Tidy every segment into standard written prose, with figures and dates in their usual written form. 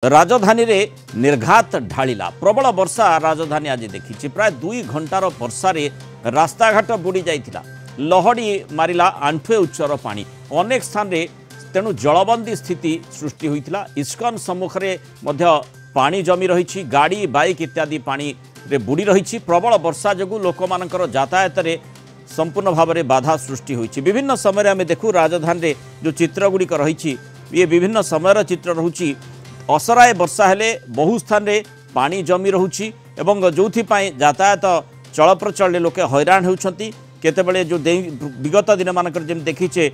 राजधानी रे निर्घात ढाला प्रबल वर्षा राजधानी आज देखी प्राय 2 घंटार वर्षा रे रास्ताघाट बुड़ी जाइथिला लहड़ी मारिला आंठुए उच्चर पानी अनेक स्थान रे तेणु जलबंदी स्थिति सृष्टि होइथिला। इस्कन सम्मुख रे मध्य पानी जमी रही गाड़ी बाइक इत्यादि पानी रे बुड़ी रही प्रबल वर्षा जगु लोकमानकर यातायात रे संपूर्ण भाव में बाधा सृष्टि होइछि। विभिन्न समय आम देखू राजधानी रे जो चित्र गुड़िक रही ये विभिन्न समय चित्र रहुछि। असराए वर्षा हेले बहु स्थान रे पानी जमी रहुछि एवं जोथिपाई यातायात चल प्रचल लोके हैरान होउछंती। केतेबेले जो विगत दिन मानकर जेम देखिछे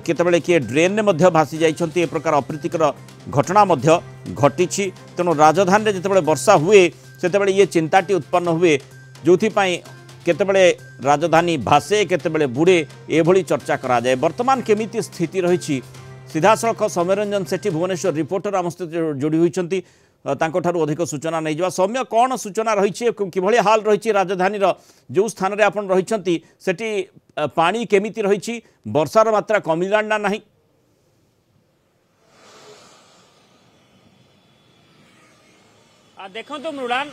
केतेबेले किए ड्रेन ने मध्य भासी जाइछंती। ए प्रकार अप्रीतिकर घटना मध्य घटिछि। तेणु राजधानी रे जेतेबेले वर्षा हुए सेतेबेले ये चिंताटी उत्पन्न हुए जोथिपाई केतेबेले राजधानी भासे केतेबेले बुड़े एभली चर्चा करा जाए। वर्तमान केमिति स्थिति रही सीधासख सौम्यरंजन सेठी भुवनेश्वर रिपोर्टर आम सहित जोड़ी होती अधिक सूचना नहीं जावा। सौम्य कौन सूचना रही कि हाल रही राजधानी जो स्थान में आप रही सेठी पानी केमिति रही वर्षार मात्रा कमिला ना नहीं? देखो मृणाल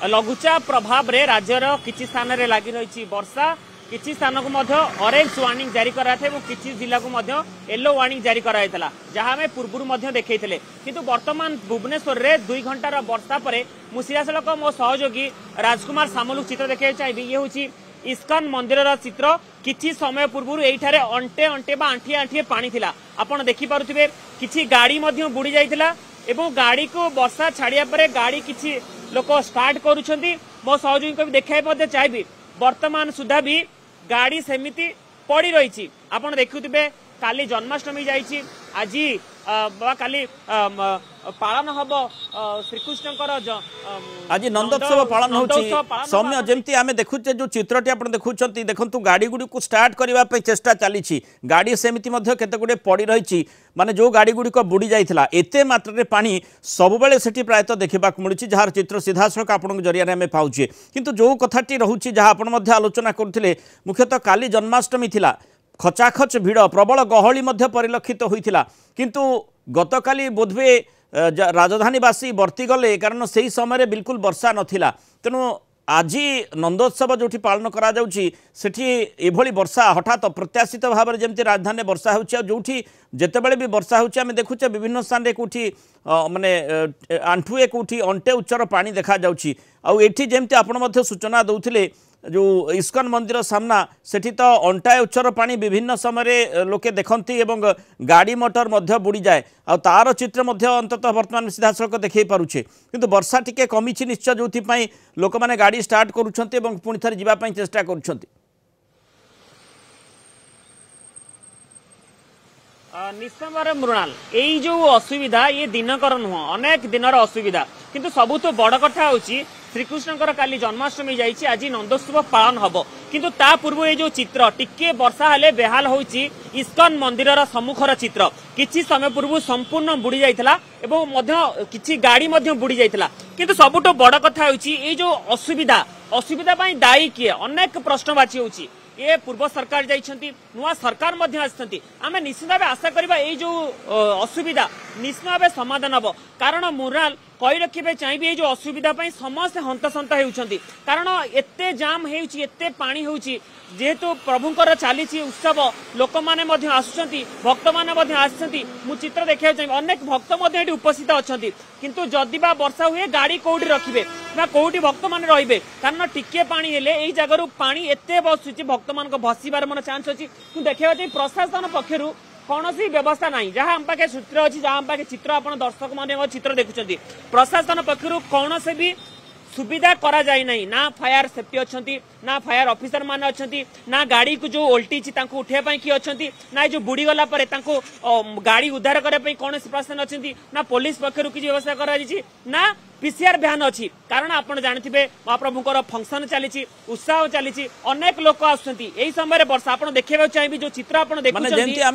लघुचाप प्रभाव रे राज्यर किछि स्थान रे लागि रही वर्षा किछि स्थान को मध्य ऑरेंज वार्निंग जारी कराथे और किछि जिला को मध्य येलो वार्निंग जारी कराइतला जहां में पूर्व मध्य देखैथिले। किंतु वर्तमान भुवनेश्वर रे 2 घंटार वर्षा परे मु सिरासलक मो सहयोगी राजकुमार सामलु चित्र देखै चाहिए। ये होची इस्कन मंदिर चित्र। किछि समय पूर्व एठारे अंटे अंटे बा आंठिए आंठिए पानी थिला आपण देखि पारुथिबे। किछि गाड़ी मध्य बुड़ी जाइतिला एवं गाड़ी को वर्षा छाड़िया परे गाड़ी किछि लोक स्टार्ट करूछंती। मो सहयोगी को भी देखाइ मध्ये चाहिए वर्तमान सुधा भी गाड़ी सेमिति पड़ी रही। आपन देखुथिबे काली जन्माष्टमी जाइछि आज काली पालन हम श्रीकृष्णकर आज नंदोत्सव पालन होछि। सौम्य जेमती आमे देखुचे जो चित्रटी आपण देखुचंती देखंतु गाड़ी गुडी को स्टार्ट करबा पे चेष्टा चली गाड़ी सेमिति मध्य केते गुडे पड़ी रही माने जो गाड़ी गुडी को बुड़ी जाइथिला एते मात्रा रे पानी सब बेले सेठी प्रायत देखबा मिलुछि जार चित्र सीधासख आपण जरिया रे आमे पाउछे। किंतु जो कथाटी रहुछि जहा आपण मध्य आलोचना करथिले मुख्यतः काली जन्माष्टमी थिला खचाखच भिड़ प्रबल गहली मध्य परिलक्षित होइथिला। किंतु गतकाली बोधवे राजधानीवासी वर्ती गले कारण से समय बिल्कुल वर्षा नथिला। तेणु आज नंदोत्सव जो पालन करा जाउछि सेठी एभली वर्षा हठात अप्रत्याशित भाव में जमती राजधानी वर्षा होछि जो जेतेबेले भी वर्षा होछि आमे देखुचे विभिन्न स्थान रे कोठी माने आंठुए कोठी अंटे उच्चर पानी देखा जाउछि। आउ एठी जेमती आपण मध्य सूचना दउथिले जो इस्कन मंदिर सामना सेठी तो अंटाए उच्चर पानी विभिन्न समय लोके देखती एवं गाड़ी मोटर मध्य बुड़ी जाए आ तार चित्र मध्य अंततः वर्तमान सीधासख देखे पारुछे। किंतु वर्षा टिके कमिछि निश्चय जोथि लोक माने गाड़ी स्टार्ट करूछंती एवं पुणी थरे जिबा पई चेष्टा करूछंती। निश्चय मृणाल यही जो असुविधा ये दिनकर नुह अनेक दिनर असुविधा किंतु सबुठ बड़ कथा होची श्रीकृष्णकर काली जन्माष्टमी जाइछि आज नंदोत्सव पालन हबो। किंतु ता पूर्व ये जो चित्र टिके वर्षा हेले बेहाल होइछि इस्कन मंदिरर सम्मुखर चित्र किछि समय पूर्व संपूर्ण बुड़ी जाइथिला एवं मध्य किछि गाड़ी मध्य बुड़ी जाइथिला। किंतु सबुठ बड़ कथा होची ये जो असुविधा पई दायी किए अनेक प्रश्नवाची होची। ये पूर्व सरकार जाइछंती नुआ सरकार मध्य आछंती आमे निश्चित भाव आशा करबा ए जो असुविधा निश्चित भाव समाधान हबो। कारण मुराल कई रखिबे चाहिए जो असुविधा पई समस्त हंतसंत हेउछंती कारण एते जाम हेउची एते पानी हेउची जेहेतु प्रभुंकर चलीछि उत्सव लोक माने मध्य आसुछंती भक्त माने मध्य आसुछंती। मु चित्र देखिया चाहिए अनेक भक्त मध्य एठी उपस्थित अछंती किंतु जदि बा वर्षा हुए गाड़ी कोउठी रखिबे ना कोउठी भक्त माने रहिबे कारण टिके पानी हेले एई जगरु पानी एते बसुछि भक्त मान को भसीबार मन चांस अछि। तु देखिया चाहिए प्रशासन पक्षरु कौन सी व्यवस्था नहीं जहाँ हम पाखे सूत्र अच्छी जहाँ हम पाखे चित्र आप दर्शक मैंने चित्र देखुं प्रशासन पक्षर कौन से भी सुविधा करा जाए नहीं ना फायर सेफ्टी अच्छा ना फायर ऑफिसर माने अच्छा ना गाड़ी को जो ओल्टी उठाई किए अच्छा ना जो बुड़ी गला गाड़ी उद्धार करने कौन प्रशासन अच्छा ना पुलिस पक्षर किसी व्यवस्था करा ना पीसीआर भ्यान अच्छी कारण आपड़ जानते महाप्रभुकर फंक्शन चली उत्साह चली अनेक लोक आई समय वर्षा आप देखा चाहिए जो चित्र आप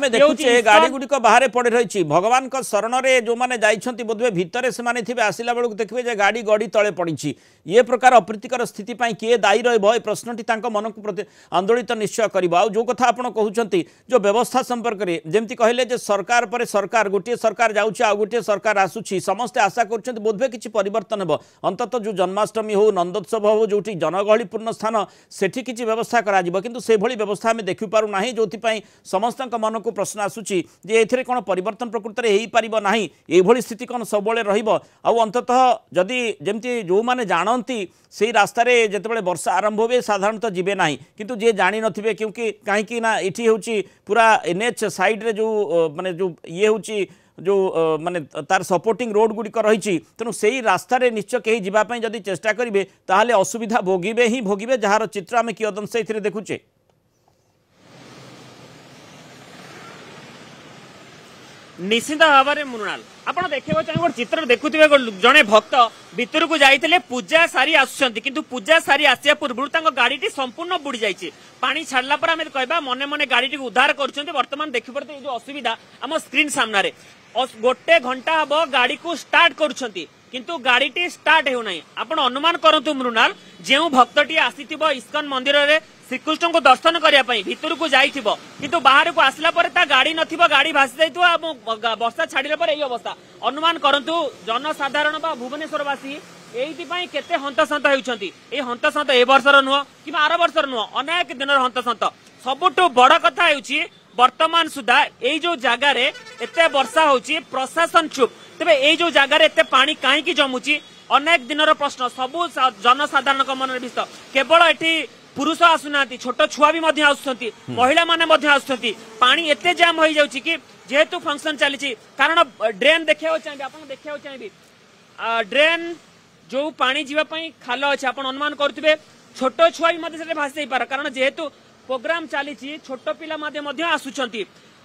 देखुचे गाड़ी गुड़िक बाहर पड़ रही भगवान शरण में जो मैंने जाइछंती बोधवे भितर से आसला बेलू देखिए गाड़ी गड़ी तले पड़ी ये प्रकार अप्रीतिकर स्थिति किए दायी रही प्रश्न प्रश्नटी मन को प्रति आंदोलित निश्चय कर जो कथा आप कहते जो व्यवस्था संपर्क में जमी कहले जे सरकार पर सरकार गोटे सरकार जाऊँगी आ गोटे सरकार आसूची समस्ते आशा कर बोधे किसी परिवर्तन हो अंततः जो जन्माष्टमी हो नंदोत्सव हो जो जनगहलीपूर्ण स्थान सेठी किसी व्यवस्था करा किंतु से भली व्यवस्था आम देखिपारू ना जो समस्त मन को प्रश्न आसूची जे एथिरे कौन परिवर्तन प्रकृत में हो पार ना ये स्थिति कौन सब अंततः जदि जमती जो मैंने जानती से रास्तार जिते वर्षा आरंभ हुए साधारणतः जीवे ना किंतु जे जानी नथिबे क्योंकि कहीं ना ये हूँ पूरा एनएच साइड रे जो माने जो ये हूँ जो माने तार सपोर्टिंग रोड गुड़िक रही तेणु से ही रास्तार निश्चय कहीं जावाई जदि चेष्टा करेंगे ताहले असुविधा भोगिबे ही भोगिबे जार चित्र आम कियदंश ए देखुचे। निश्चित भाव में मृणाल आपड़ देखा चाहिए गोटे चित्र देखुवे जड़े भक्त भितर को जाते पूजा सारी आसुंच किंतु पूजा सारी आसिया पूर्व गाड़ी संपूर्ण बुड़ी जाइए पानी छाड़ला पर आम कहवा मने मने गाड़ी उद्धार कर देखिपे जो असुविधा आम स्क्रीन सामने गोटे घंटा हम गाड़ी को स्टार्ट करुँच किंतु गाड़ी स्टार्ट होना आपण अनुमान करंतु मृणाल जो भक्तटी आसीथिबो इस्कन मंदिर रे श्रीकृष्ण को दर्शन करने भितर को जाइथिबो किंतु बाहर को आसला पर ता गाड़ी नथिबो गाड़ी भासी जाइथिबो वर्षा छाड़िला पर एही अवस्था अनुमान करंतु जनसाधारण बा भुवनेश्वरवासी एइथिपाई केते हंतसंत हेउछंती ए हंतसंत ए वर्षर नुह कि आर वर्षर नुह अनेक दिनर हंतसंत सबुठु बड़ कथा हेउची वर्तमान सुधा ए जो जगार एते वर्षा होची प्रशासन चुप तेबे ए जो जगार एते पानी कहीं जमुची अनेक दिनर प्रश्न सबु जनसाधारण मन विस्त केवल एठी पुरुष आसुना छोट छुआ भी आसुंच महिला माने आसुंच पानी एते जाम हो जाउची कि जेहेतु फंक्शन चली कारण ड्रेन देखा चाहिए आप देखा चाहिए ड्रेन जो पानी जीवाई खाल अच्छे आप अनुमान करुवे छोट छुआ भी भासी पार कारण जेहेतु प्रोग्राम चली छोट पिला आसुंच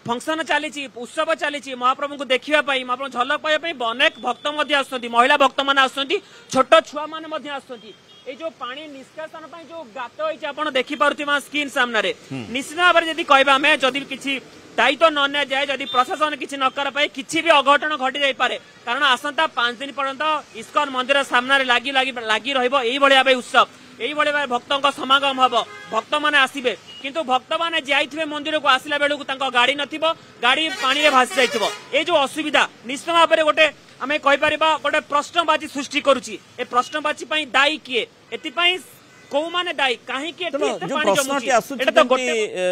फंक्शन चली उत्सव चली महाप्रभु को देखापी महाप्रभु झलक पाइबापी अनेक भक्त आसुंच महिला भक्त मैंने आसुंच छोट छुआ मैंने आसुंच ये जो पानी निष्कासन जो गात होती देखिपे स्क्रीन सामने निश्चित भाव में कहवा आम जदि किसी दायित्व न नि जाए जदि प्रशासन किसी न कर पाए किसी भी अघटन घटी जाई पारे कारण आसंता 5 दिन पर्यंत इस्कन मंदिर सामने लगी रही उत्सव यही भाई भक्तों समागम हम भक्त मैंने आसबे किंतु भक्त मैंने जाइए मंदिर को आसला बेलू गाड़ी नथिबो गाड़ी पानी में भासी जाइथिबो ए जो असुविधा निश्चित भाव में गोटे आम कहीपर गोटे प्रश्नबाची सृष्टि करुच्ची ए प्रश्नबाची दायी किए एपाई कौ माने दायी कहीं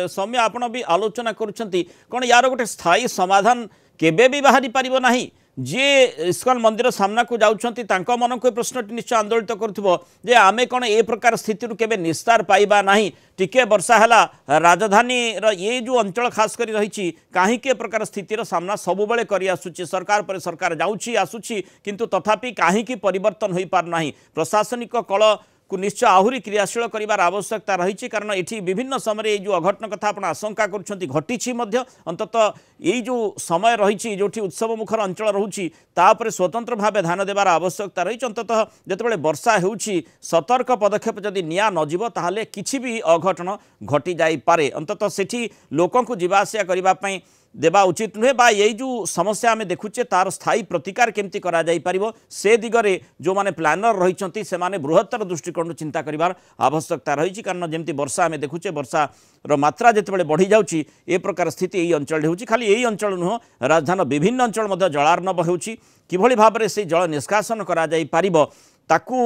समय आपण भी आलोचना कौन यार गोटे स्थायी समाधान केबे भी बाहरी पारिबो नाही जे इस्कन मंदिर सामना को जाउछंती तांको मन को प्रश्न निश्चय आंदोलित करथबो जे आमे कोन ए प्रकार स्थिति रु केबे निस्तार पाइबा नाही टिके वर्षा हला राजधानी रो ये जो अंचल खास करी रही कहीं के प्रकार स्थितिर सामना सब बेले करी आसुची सरकार पर सरकार जाउची आसुची किंतु तथापि कहीं की परिवर्तन होई पार नाही प्रशासनिक कल को निश्चय आहुरी क्रियाशील करार आवश्यकता रही कारण ये विभिन्न समय जो अघटन कथा आप आशंका घटी अंततः ये जो समय रही जो उत्सव मुखर अंचल रोचे तापर स्वतंत्र भाव ध्यान देवार आवश्यकता रही अंततः जितेबाला वर्षा हो सतर्क पदक्षेप जदि निया नजिब ताहले किछि भी अघटन घटी जाई पारे अंततः सेठी लोकों को जीवा आसिया करने देवा उचित नुहे बा ये जो समस्या आम देखुचे तार स्थायी प्रतिकार केमती करा जाई परिबो से दिगरे जो माने प्लानर रही से माने बृहत्तर दृष्टिकोण चिंता करिवार आवश्यकता रही कारण जमती वर्षा आम देखुचे वर्षा मात्रा जितेबाला बढ़ी जाउची ए प्रकार स्थिति यही अंचल होउची खाली यही अंचल नुह राजधानी विभिन्न अंचल मध्य जलार्णव होउची किभली भाव में से जल निष्कासन करा जाई परिबो ताकू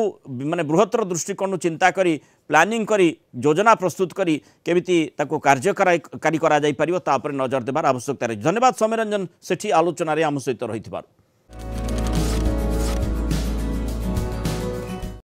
माने बृहत्तर दृष्टिकोण चिंता करी प्लानिंग करी योजना प्रस्तुत करी केमिति ताकू कार्यकारी करा जाई परिबो ता पर नजर देबार आवश्यकता रही। धन्यवाद सौम्यरंजन सेठी आलोचना रे आम सहित रही।